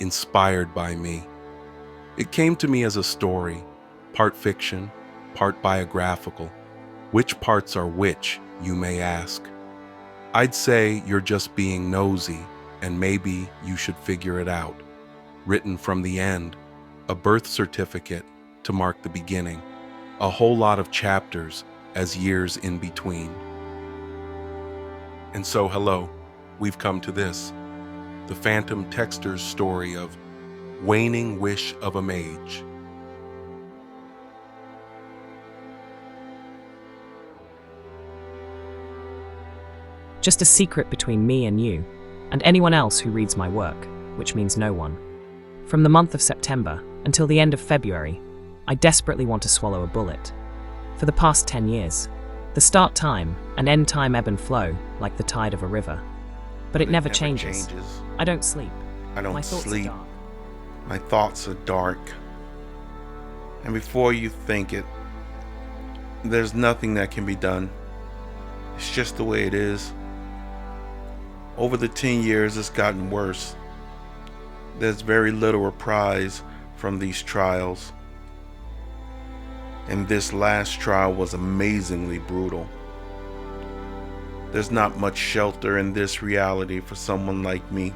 inspired by me. It came to me as a story, part fiction, part biographical. Which parts are which, you may ask? I'd say you're just being nosy, and maybe you should figure it out. Written from the end, a birth certificate to mark the beginning, a whole lot of chapters as years in between. And so, hello, we've come to this, the Phantom Texter's story of Waning Wish of a Mage. Just a secret between me and you, and anyone else who reads my work, which means no one. From the month of September until the end of February, I desperately want to swallow a bullet. For the past 10 years, the start time and end time ebb and flow like the tide of a river. But it never changes. I don't sleep. I don't My thoughts sleep. are dark. My thoughts are dark. And before you think it, there's nothing that can be done. It's just the way it is. Over the 10 years, it's gotten worse. There's very little reprise from these trials. And this last trial was amazingly brutal. There's not much shelter in this reality for someone like me.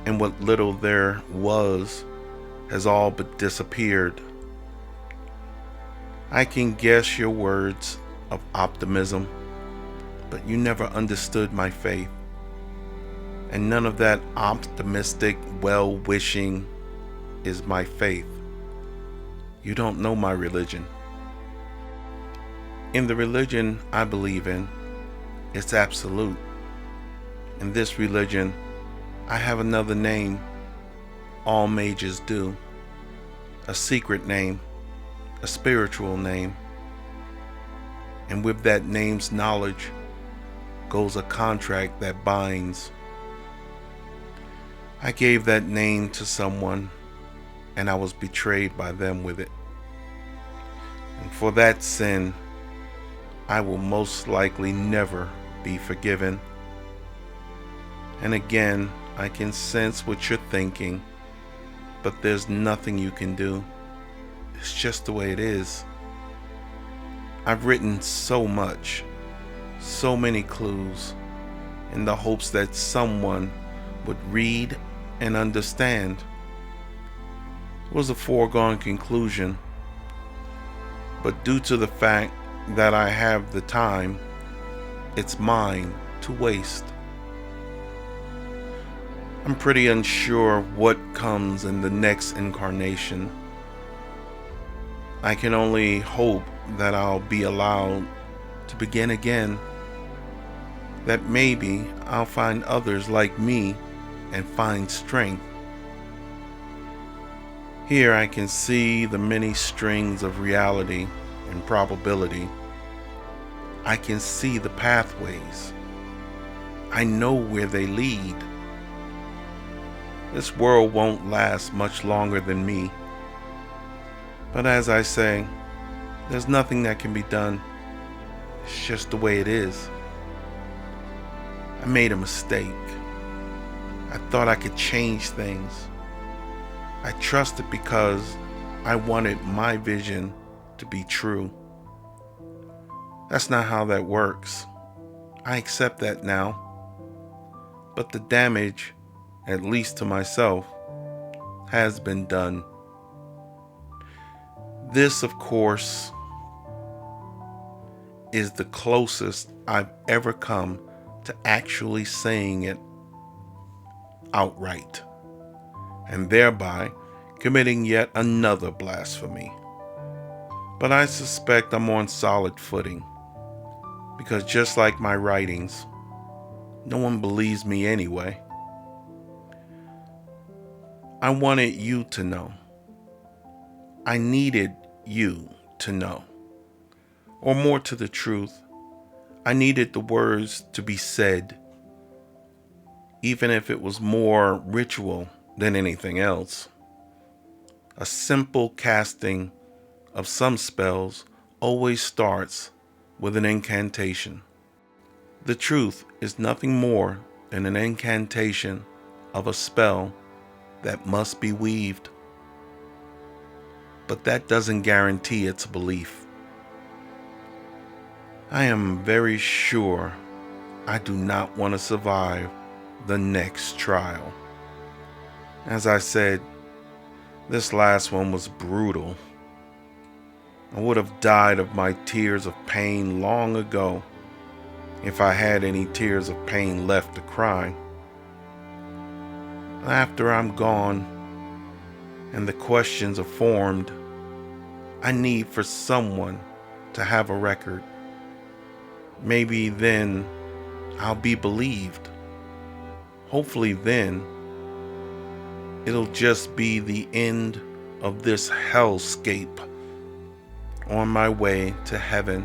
And what little there was has all but disappeared. I can guess your words of optimism, but you never understood my faith. And none of that optimistic well-wishing is my faith. You don't know my religion. In the religion I believe in, it's absolute. In this religion, I have another name. All mages do. A secret name, a spiritual name. And with that name's knowledge goes a contract that binds. I gave that name to someone, and I was betrayed by them with it. And for that sin, I will most likely never be forgiven. And again, I can sense what you're thinking, but there's nothing you can do. It's just the way it is. I've written so much, so many clues, in the hopes that someone would read and understand. It was a foregone conclusion, but due to the fact that I have the time, it's mine to waste. I'm pretty unsure what comes in the next incarnation. I can only hope that I'll be allowed to begin again, that maybe I'll find others like me and find strength. Here I can see the many strings of reality and probability. I can see the pathways. I know where they lead. This world won't last much longer than me. But as I say, there's nothing that can be done. It's just the way it is. I made a mistake. I thought I could change things. I trusted because I wanted my vision to be true. That's not how that works. I accept that now. But the damage, at least to myself, has been done. This, of course, is the closest I've ever come to actually saying it outright, and thereby committing yet another blasphemy. But I suspect I'm on solid footing, because just like my writings, no one believes me anyway. I wanted you to know. I needed you to know. Or more to the truth, I needed the words to be said, even if it was more ritual than anything else. A simple casting of some spells always starts with an incantation. The truth is nothing more than an incantation of a spell that must be weaved. But that doesn't guarantee its belief. I am very sure I do not want to survive the next trial. As I said, this last one was brutal. I would have died of my tears of pain long ago if I had any tears of pain left to cry. After I'm gone and the questions are formed, I need for someone to have a record. Maybe then I'll be believed. Hopefully then it'll just be the end of this hellscape on my way to heaven.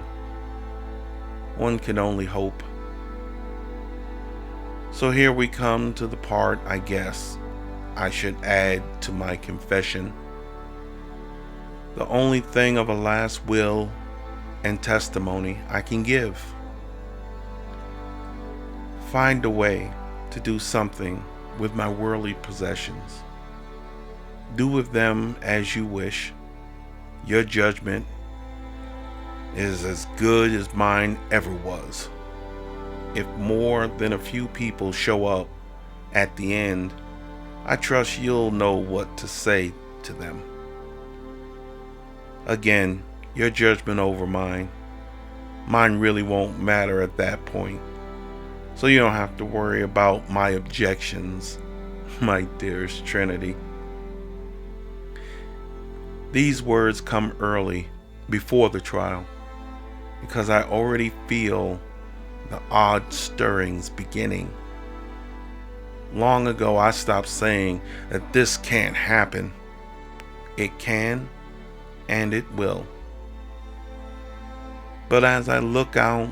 One can only hope. So here we come to the part I guess I should add to my confession. The only thing of a last will and testimony I can give. Find a way to do something with my worldly possessions. Do with them as you wish. Your judgment is as good as mine ever was. If more than a few people show up at the end, I trust you'll know what to say to them. Again, your judgment over mine. Mine really won't matter at that point. So you don't have to worry about my objections, my dearest Trinity. These words come early, before the trial, because I already feel the odd stirrings beginning. Long ago, I stopped saying that this can't happen. It can, and it will. But as I look out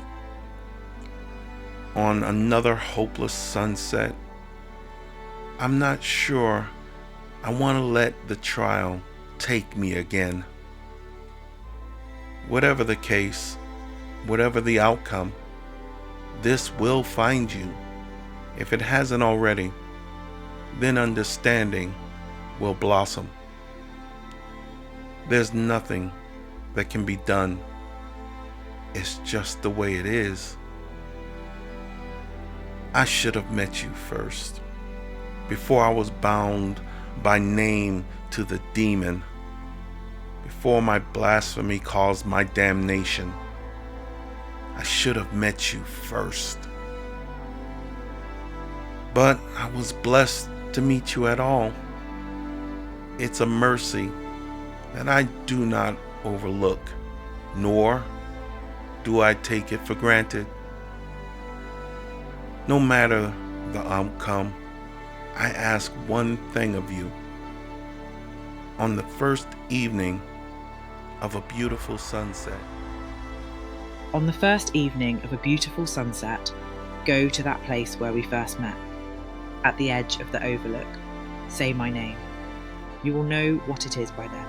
on another hopeless sunset, I'm not sure I want to let the trial take me again. Whatever the case, whatever the outcome, this will find you. If it hasn't already, then understanding will blossom. There's nothing that can be done. It's just the way it is. I should have met you first, before I was bound by name to the demon, before my blasphemy caused my damnation. I should have met you first. But I was blessed to meet you at all. It's a mercy that I do not overlook, nor do I take it for granted. No matter the outcome, I ask one thing of you. On the first evening of a beautiful sunset, On the first evening of a beautiful sunset, go to that place where we first met. At the edge of the overlook, say my name. You will know what it is by then.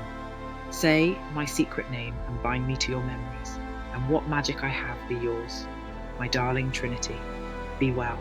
Say my secret name and bind me to your memories, and what magic I have be yours. My darling Trinity, be well.